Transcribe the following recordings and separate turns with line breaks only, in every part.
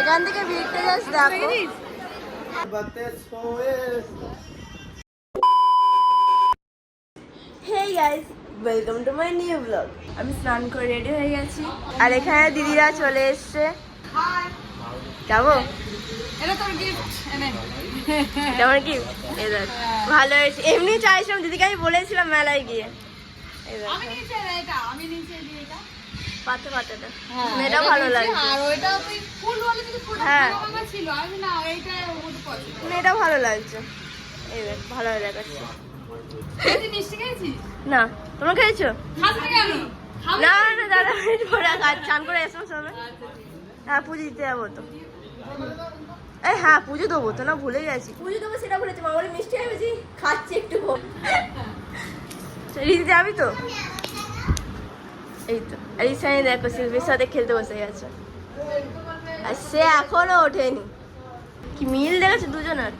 এখান থেকে ভিড়তে যাস দেখো। Hey guys, welcome to my new blog. আমি স্নান করে রেডি হয়ে গেছি আর এখানে দিদিরা চলে এসছে। যাবো,
এটা তোর গিফট এনে।
আমার কি ভালো হয়েছে। এমনি চাইছিলাম, দিদিকে আমি বলেছিলাম মেলায় গিয়ে।
আমি নিচে এটা, আমি নিচে দিয়ে এটা
পাতা পাতাটা এটা ভালো লাগে।
আর ওইটা তুই ফুল বলে যদি ফুল ভাঙা ছিল, আমি না এইটা ওর পছন্দ।
এটা ভালো লাগছে, এই দেখ ভালো দেখাচ্ছে।
তুই মিষ্টি খেয়েছিস?
না, তোমরা খেয়েছো?
খাস না কেন?
না না দাদা, পরে চান করে এসো সবে। হ্যাঁ পুজো দিতে যাবো তো। এই হ্যাঁ পুজো দেবো তো, না ভুলে গেছি। পুজো দেবো সেটা ভুলেছি। মা বলে মিষ্টি ভেবেছি খাচ্ছি একটু। রীতি যাবি তো? এই তো এই সাইনে দেখো শিল্পীর সাথে খেলতে বসে গেছে আর সে এখনো ওঠেনি। কি মিল দেখেছে দুজনের।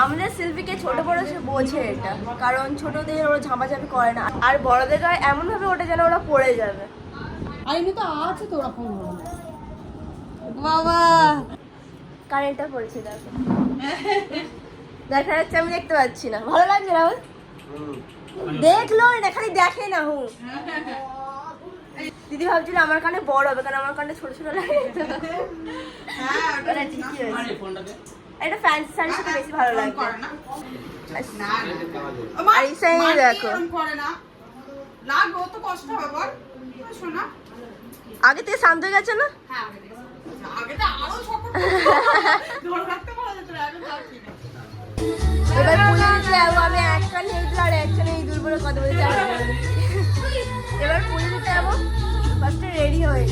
আমাদের শিল্পীকে ছোট বড় সে বোঝে এটা, কারণ ছোটদের ওরা ঝাঁপাঝাঁপি করে না, আর বড়দের গায়ে এমন ভাবে ওঠে যেন ওরা পড়ে যাবে।
আইনে তো আছে তো ওরকম বাবা।
কারেন্টটা পড়েছে দেখো, দেখা যাচ্ছে আমি দেখতে পাচ্ছি না। ভালো লাগছে রাহুল? দেখলো না, খালি দেখে না। দিদি ভাবছিল আমার কানে বড় হবে, কারণ আমার কানে ছোট ছোট লাগে। ঠিকই হয়েছে। এটা ফ্যান্সি শাড়ির সাথে বেশি ভালো লাগে। আর এই সাইডে দেখো, আগে থেকে শান্ত হয়ে গেছে না? এবার পুজো দিতে যাবো। আমি একটা নিয়ে আর একটা নিয়ে দূর করে কথা বলতে যাবো। এবার পুজো দিতে যাবো, ফার্স্টে রেডি হয়ে।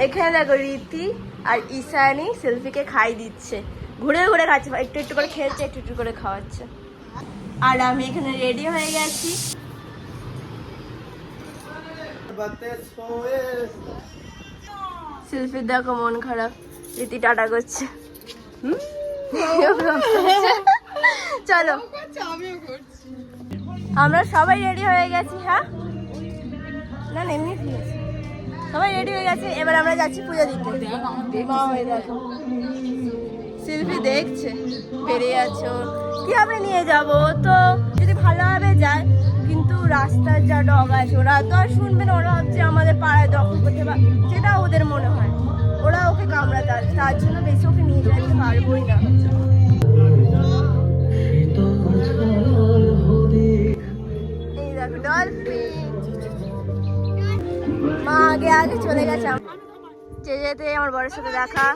এখানে দেখো রীতি আর ঈশানী সেলফিকে খাই দিচ্ছে, ঘুরে ঘুরে খাচ্ছে, একটু একটু করে খেলছে, একটু একটু করে খাওয়াচ্ছে। আর আমি এখানে রেডি হয়ে গেছি। সেলফির দেখো মন খারাপ, রীতি টাটা করছে। চলো আমরা সবাই রেডি হয়ে গেছি। হ্যাঁ না না এমনি ঠিক আছে, সবাই রেডি হয়ে গেছে। এবার আমরা যাচ্ছি পুজো দিতে। মা হয়ে দেখো শিল্পী দেখছে বেরিয়ে যাচ্ছে, কিভাবে নিয়ে যাব। তো যদি ভালোভাবে যায়, কিন্তু রাস্তার যা ডগ আছে ওরা তো আর শুনবে না। ওরা ভাবছে আমাদের পাড়ায় দখল করতে, বা যেটা ওদের মনে হয়, ওরা ওকে কামড়াতে আসবে, তার জন্য বেশি ওকে নিয়ে যেতে পারবোই না। এই দেখো ডলফিন। মা আগে আগে চলে গেছে, যেতে আমার বড়ের সাথে দেখা।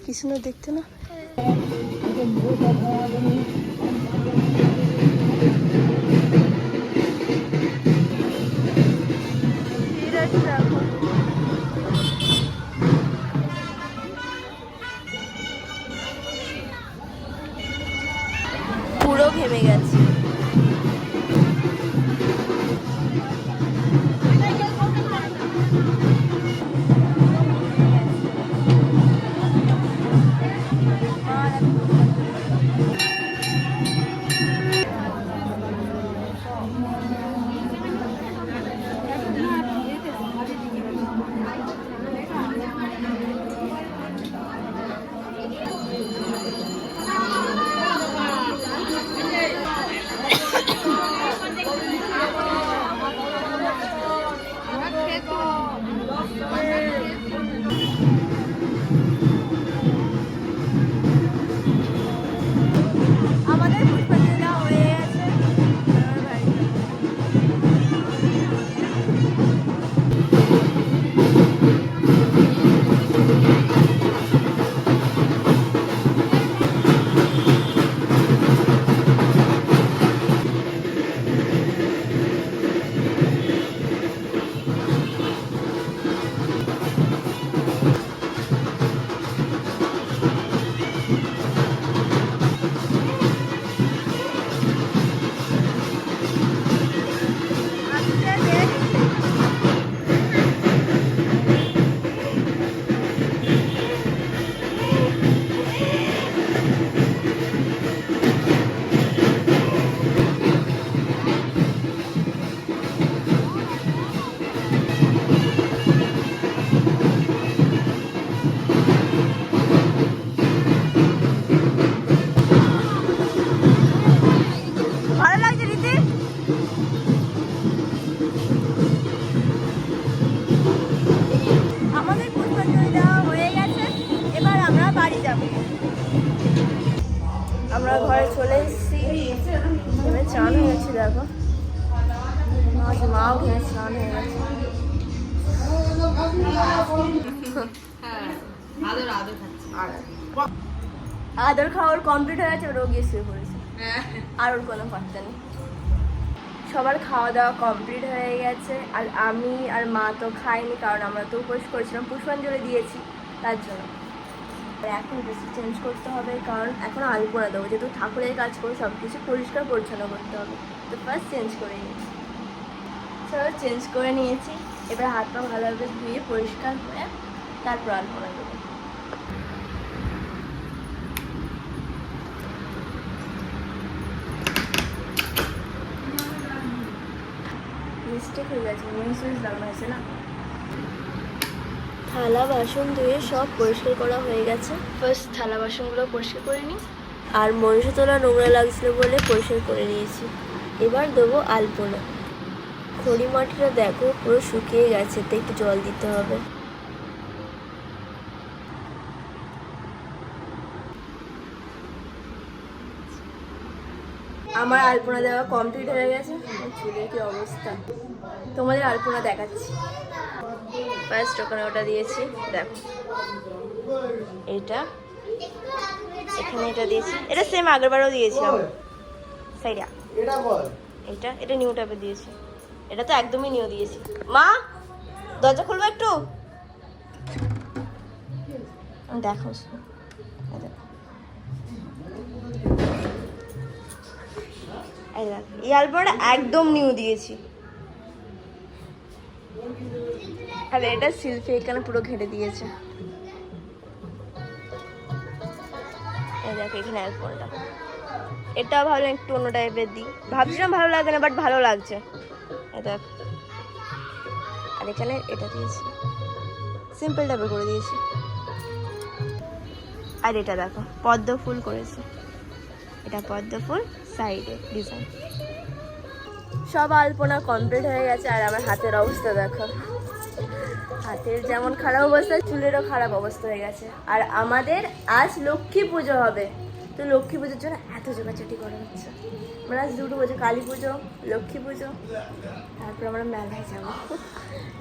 কি সুন্দর দেখতে না? পুরো ঘেমে গেছে। আমরা ঘরে চলে এসেছি, এবার চান হয়ে গেছে দেখো, মাও খেয়ে স্নান হয়ে গেছে। আদর খাওয়ার কমপ্লিট হয়ে গেছে, ওরও গিয়ে শুয়ে পড়েছে, আর ওর কোনো পাত্তা নেই। সবার খাওয়া দাওয়া কমপ্লিট হয়ে গেছে, আর আমি আর মা তো খাইনি, কারণ আমরা তো উপোস করেছিলাম, পুষ্পাঞ্জলি দিয়েছি তার জন্য। আর এখন ড্রেস চেঞ্জ করতে হবে, কারণ এখন আলপনা দেবো, যেহেতু ঠাকুরের কাজ করে সব কিছু পরিষ্কার পরিচ্ছন্ন করতে হবে, তো ফার্স্ট চেঞ্জ করে নিয়েছি। সব চেঞ্জ করে নিয়েছি, এবার হাত পা ভালোভাবে ধুয়ে পরিষ্কার করে তারপর আলপনা দেবো। মিস্টেক হয়ে গেছে, সুইচ লাগানো হয়েছে না। থালা বাসন ধুয়ে সব পরিষ্কার করা হয়ে গেছে, ফার্স্ট থালা বাসনগুলো পরিষ্কার করে নিই, আর মনীষা তোলা নোংরা লাগছিল বলে পরিষ্কার করে নিয়েছি। এবার দেবো আলপনা। খড়ি মাটিটা দেখো পুরো শুকিয়ে গেছে, তো একটু জল দিতে হবে। আমার আলপনা দেওয়া কমপ্লিট হয়ে গেছে, চুলের কি অবস্থা তোমাদের আলপনা দেখাচ্ছি। ফার্স্ট ওখানে ওটা দিয়েছি দেখো, এটা এখানে এটা দিয়েছি, এটা সেম আগেরবারও দিয়েছিলাম। সাইডা এটা নিউ টাইপের দিয়েছি, এটা তো একদমই নিউ দিয়েছি। মা দরজা খুলবো একটু, দেখো এই আলপনাটা একদম নিউ দিয়েছি। আর এটা শিল্পী এখানে পুরো ঘেটে দিয়েছে, এই দেখো এখানে আলপনাটা, এটাও ভালো, একটু অন্য টাইপের দিই, ভাবছিলাম ভালো লাগবে না, বাট ভালো লাগছে। এই দেখ, আর এখানে এটা দিয়েছি, সিম্পল টাইপের করে দিয়েছি। আর এটা দেখো পদ্ম ফুল করেছি, এটা পদ্ম ফুল সাইডে ডিজাইন। সব আলপনা কমপ্লিট হয়ে গেছে, আর আমার হাতের অবস্থা দেখো, হাতের যেমন খারাপ অবস্থা চুলেরও খারাপ অবস্থা হয়ে গেছে। আর আমাদের আজ লক্ষ্মী পুজো হবে, তো লক্ষ্মী পুজোর জন্য এত জোগাচটি করা হচ্ছে। আমরা আজ দুটো পুজো, কালী পুজো, লক্ষ্মী পুজো, তারপর আমরা মেলায় যাবো।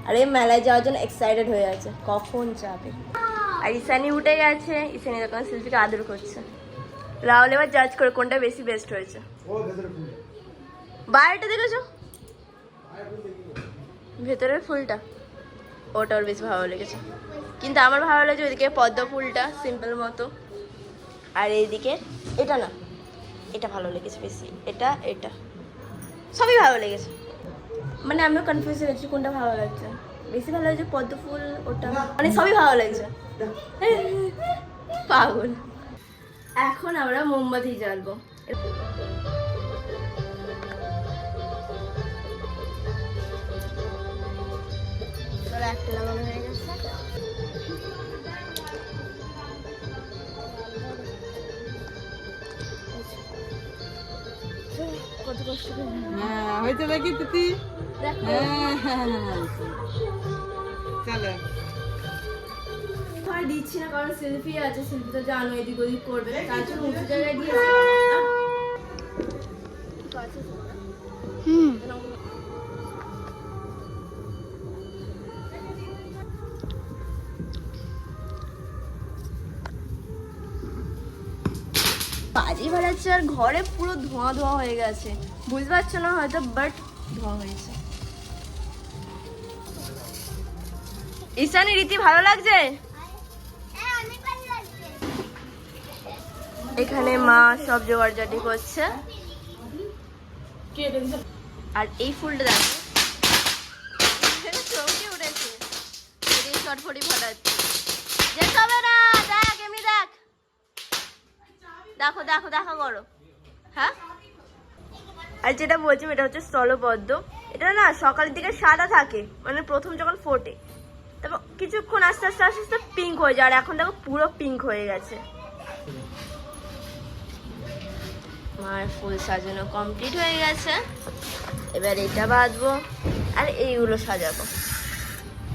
আর এই মেলায় যাওয়ার জন্য এক্সাইটেড হয়ে আছে, কখন যাবে। আর ঈশানি উঠে গেছে, ঈশানি দোকান শিল্পীকে আদর করছে। রাহুল এবার জাজ করে কোনটা বেশি বেস্ট হয়েছে। বাইরেটা দেখেছো, ভেতরের ফুলটা ওটা ওর বেশি ভালো লেগেছে, কিন্তু আমার ভালো লেগেছে ওইদিকে পদ্ম ফুলটা সিম্পল মতো, আর এইদিকে এটা না, এটা ভালো লেগেছে বেশি, এটা এটা সবই ভালো লেগেছে। মানে আমিও কনফিউজ হয়ে গেছি কোনটা ভালো লাগছে বেশি, ভালো লাগছে পদ্ম ফুল ওটা, মানে সবই ভালো লাগছে। পাগল। এখন আমরা মোমবাতি জ্বালবো। একটা লাগানো হয়ে গেছে, কত কষ্ট করে
হয়েছে নাকি তুই চলো
আর দিচ্ছি না, কারণ সেলফি আছে, সেলফি তো জানো এদিক ওদিক করবে, তার জন্য উঁচু জায়গায় দিয়েছি। বাজি বেড়াচ্ছে, আর ঘরে পুরো ধোঁয়া ধোঁয়া হয়ে গেছে, বুঝতে পারছো না হয়তো, বাট ধোঁয়া হয়েছে। ঈশানী রীতি ভালো লাগছে? এখানে মা সব জোগাড়জাটি করছে, আর এই ফুলটা দেখো চমকে উঠেছে, ছটফটি ফাটাচ্ছে, যেতে হবে না, দেখ এমনি দেখ, দেখো দেখো দেখো করো। হ্যাঁ, আর যেটা বলছি এটা হচ্ছে স্থলপদ্ম, এটা না সকালের দিকে সাদা থাকে, মানে প্রথম যখন ফোটে, তারপর কিছুক্ষণ আস্তে আস্তে আস্তে আস্তে পিঙ্ক হয়ে যায়, আর এখন দেখো পুরো পিঙ্ক হয়ে গেছে। মার ফুল সাজানো কমপ্লিট হয়ে গেছে, এবার এটা বাঁধবো আর এইগুলো সাজাবো।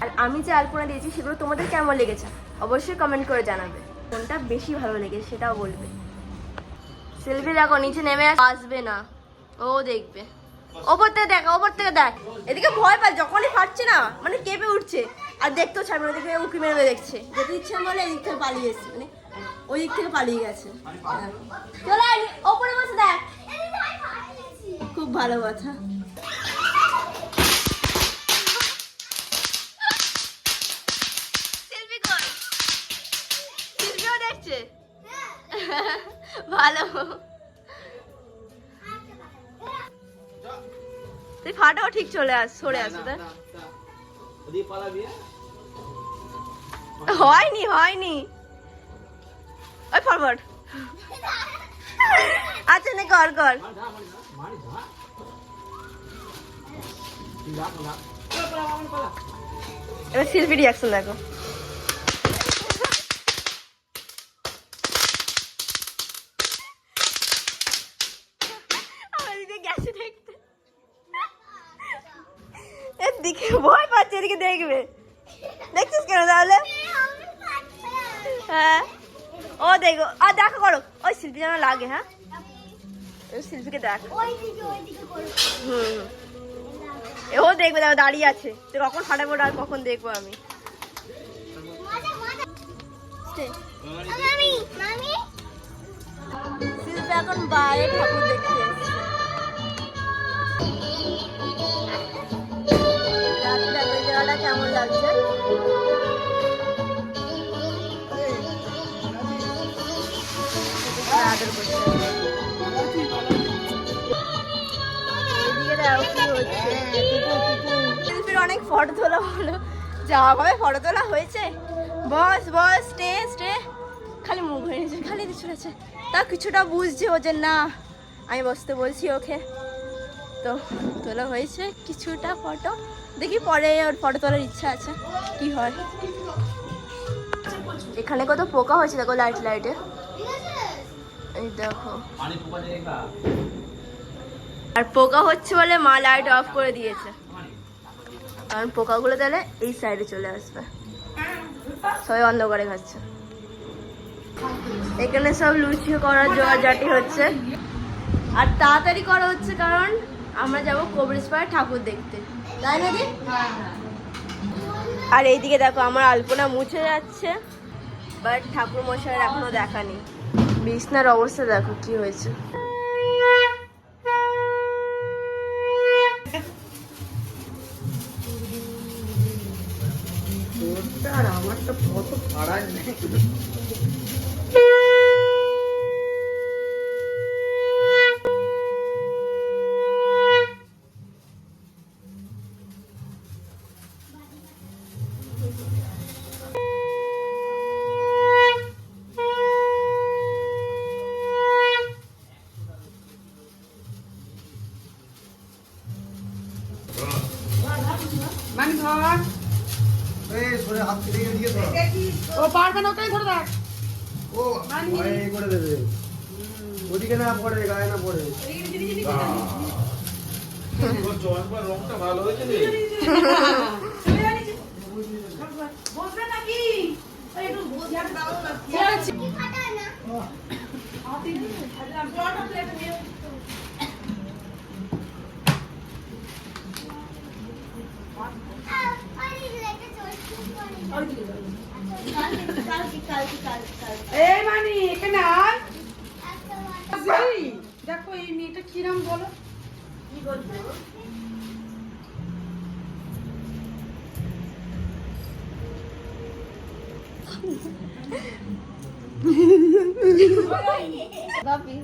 আর আমি যে আলপনা দিয়েছি সেগুলো তোমাদের কেমন লেগেছে অবশ্যই কমেন্ট করে জানাবে, কোনটা বেশি ভালো লেগেছে সেটাও বলবে। সেলফি দেখো নিচে নেমে আসবে না, ও দেখবে। ওপর থেকে দেখ, ওপর থেকে দেখ। এদিকে ভয় পায়, যখনই ফাটছে না মানে কেঁপে উঠছে, আর দেখতেও ছাড়বে না, ওদিকে উঁকি মেরে দেখছে। যেতে ইচ্ছে বলে এদিক থেকে পালিয়ে এসছে, মানে ওই দিক থেকে পালিয়ে গেছে। চলে আয়, ওপরে বসে দেখ। খুব ভালো কথা। সেলফি কর, সেলফিও দেখছে। ভালো, তুই ফাটাও ঠিক চলে আস, সরে আস। হয়নি হয়নি, ওই ফরওয়ার্ড। আচ্ছা না, কর কর। এবার সেলফি রিয়াকশন দেখো। আমার দিকে গেছে দেখতে, এদিকে ভয় পাচ্ছে, এদিকে দেখবে। দেখছিস কেন তাহলে? হ্যাঁ, ও দেখো, আর দেখো করো, ওই শিল্পী যেন লাগে। হ্যাঁ, ওই শিল্পীকে দেখ। ও দেখবে, দেখো দাঁড়িয়ে আছে, তো কখন ফাটাবো আর কখন দেখবো আমি। শিল্পী এখন বাইরে ঠাকুর দেখতে এসছে। রাত্রে ওই জায়গাটা কেমন লাগছে? আদর করছে। শিল্পীর অনেক ফটো তোলা হলো, যাওয়া ভাবে ফটো তোলা হয়েছে। বস বস, স্টে স্টে, খালি মুখ হয়ে নিয়েছে, খালি চলেছে। তা কিছুটা বুঝছে ও যে না আমি বসতে বলছি ওকে, তো তোলা হয়েছে কিছুটা ফটো। দেখি পরে ওর ফটো তোলার ইচ্ছা আছে, কি হয়। এখানে কত পোকা হয়েছে দেখো, লাইট লাইটে। এই দেখো, আর পোকা হচ্ছে বলে মা লাইট অফ করে দিয়েছে, কারণ পোকাগুলো তাহলে এই সাইডে চলে আসবে। সবাই অন্ধকারে খাচ্ছে। এখানে সব লুচি করার জোগাড়জাটি হচ্ছে, আর তাড়াতাড়ি করা হচ্ছে কারণ আমরা যাবো কবরেজপাড়ায় ঠাকুর দেখতে, তাই নাকি? আর এইদিকে দেখো আমার আলপনা মুছে যাচ্ছে, বাট ঠাকুর মশাইয়ের এখনো দেখা নেই। বিছনার অবস্থা দেখো কি হয়েছে।
আর আমারটা কত ফাড়া নেই।
মানি ধর,
এই সরে হাত থেকে এদিকে ধর।
ও পারবে না, ওটাই ধরে দেখ।
ও ভয়ে এই করে দেবে, ওদিকে না পড়ে, গায়ে না পড়ে।
রংটা ভালো হয়েছে রে।
বসবে নাকি? একটু বোঝার দাও না। এই মানি এখানে আয়। দেখো এই মেয়েটা কিরাম বলো,
কি বলছো? বাপি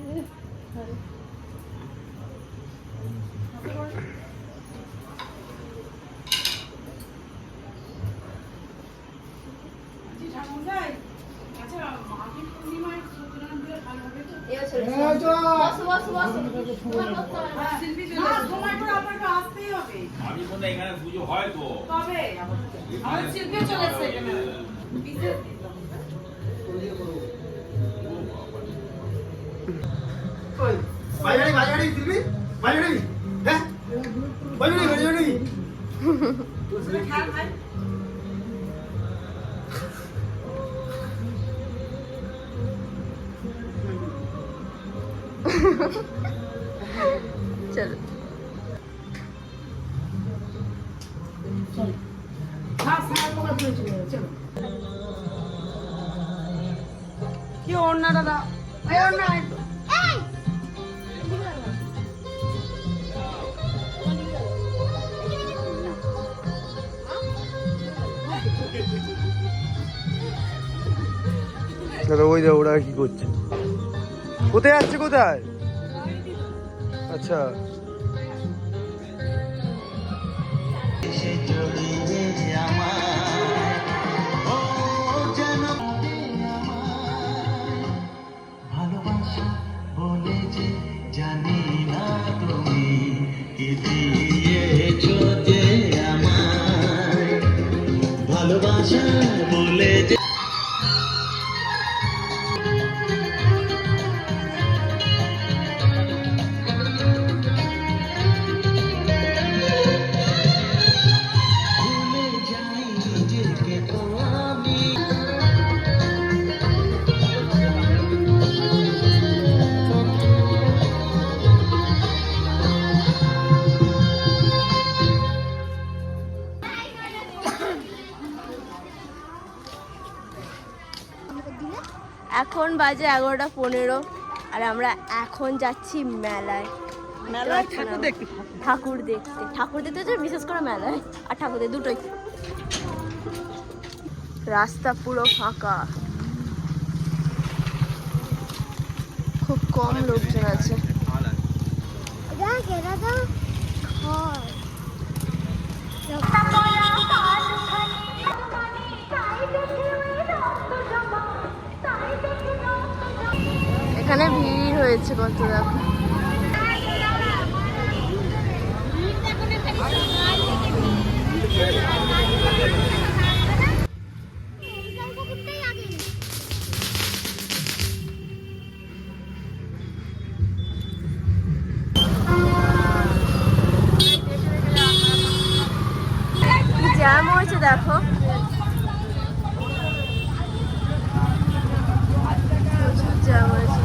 আমি মনে হয় এখানে পুজো হয় তো।
বাজারে বাজারে দিবি, বাজারে হ্যাঁ, বাজারে বাজারে।
চলো
কি ওড়না দাদা ওড়না
দাদা ওই যা ওরা কি করছে, কোথায় যাচ্ছে কোথায়? আচ্ছা
ভালোবাসা বলে যে জানি না তুমি কি দিয়েছো যে আমায়, ভালোবাসা বলে যে ভুলে যাই নিজেকে তো আমি।
এখন বাজে 11:15 আর আমরা এখন যাচ্ছি মেলায়।
মেলায় ঠাকুর দেখতে
ঠাকুর দেখতে তো বিশেষ করে মেলায় আর ঠাকুর দেখতে দুটোই। রাস্তা পুরো ফাঁকা, খুব কম লোকজন আছে। এখানে ভিড় হয়েছে কত দেখো। জ্যাম হয়েছে দেখো, প্রচুর জ্যাম হয়েছে।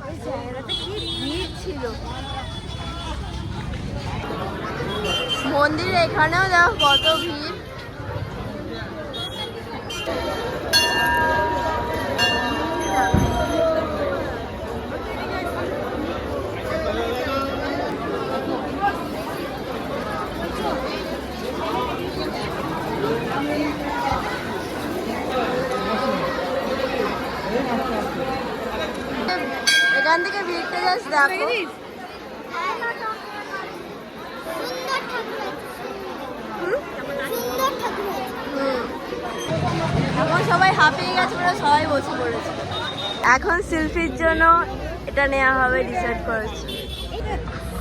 ওই জায়গাটাতে কি ভিড় ছিল। মন্দির এখানেও দেখো কত ভিড়। এখান থেকে ভিড়টা জাস্ট দেখো। এখন সবাই হাঁপিয়ে গেছে বলে সবাই বসে পড়েছে। এখন সেলফির জন্য এটা নেওয়া হবে ডিসাইড করেছে।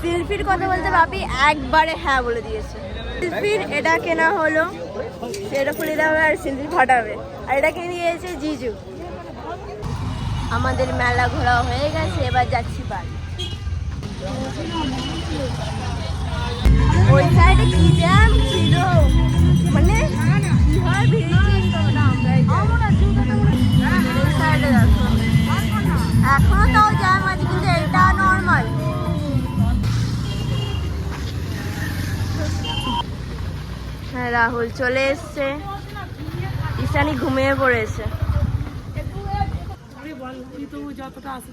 সেলফির কথা বলতে ভাবি একবারে হ্যাঁ বলে দিয়েছে। সেলফির এটা কেনা হলো, এটা খুলে দেওয়া হবে আর সেলফি ফাটাবে। আর এটা কিনে দিয়েছে জিজু। আমাদের মেলা ঘোরা হয়ে গেছে, এবার যাচ্ছি বাড়ি। ওই সাইডে কি জ্যাম ছিল, মানে কিভাবে বেরিয়েছি এই সাইডে দেখো। এখনো তাও জ্যাম আছে কিন্তু এটা নর্মাল। হ্যাঁ রাহুল চলে এসছে, ঈশানি ঘুমিয়ে পড়েছে।
যতটা আছে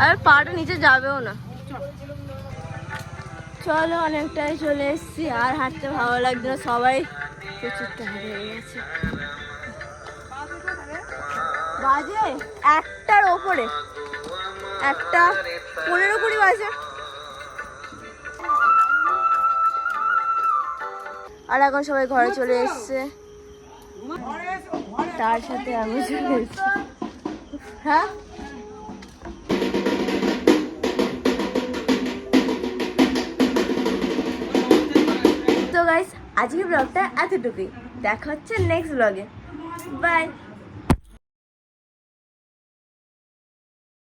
আর পাটা নিচে যাবেও না। চলো অনেকটাই চলে এসেছি, আর হাঁটতে ভালো লাগছে না, সবাই প্রচুর টায়ার্ড হয়ে গেছে। বাজে 1টার ওপরে, 1:15-20 বাজে। আর এখন সবাই ঘরে চলে এসছে। তার সাথে আমি চলে এসেছি। হ্যাঁ তো গাইস আজকের ব্লগটা এতটুকুই, দেখা হচ্ছে নেক্সট ব্লগে, বাই।